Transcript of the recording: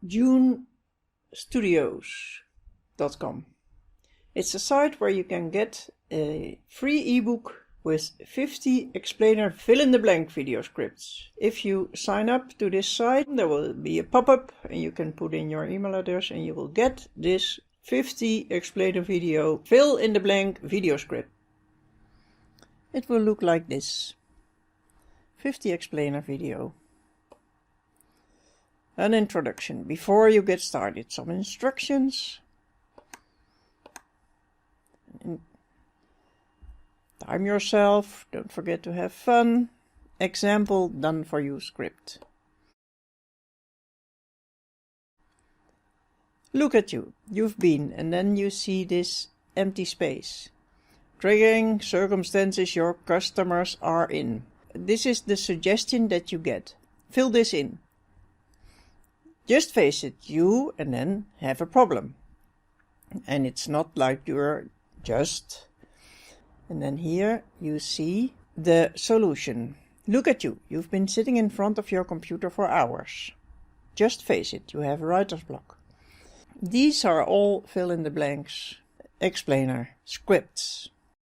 junestudios.com. It's a site where you can get a free ebook with 50 explainer fill-in-the-blank video scripts. If you sign up to this site, there will be a pop-up and you can put in your email address and you will get this 50 explainer video fill-in-the-blank video script. It will look like this. 50 explainer video. An introduction. Before you get started, some instructions. Time yourself, don't forget to have fun. Example done for you script. Look at you, you've been, and then you see this empty space. Triggering circumstances your customers are in. This is the suggestion that you get. Fill this in. Just face it, you and then have a problem. And it's not like you're just... And then here you see the solution. Look at you, you've been sitting in front of your computer for hours. Just face it, you have writer's block. These are all fill-in-the-blanks explainer scripts.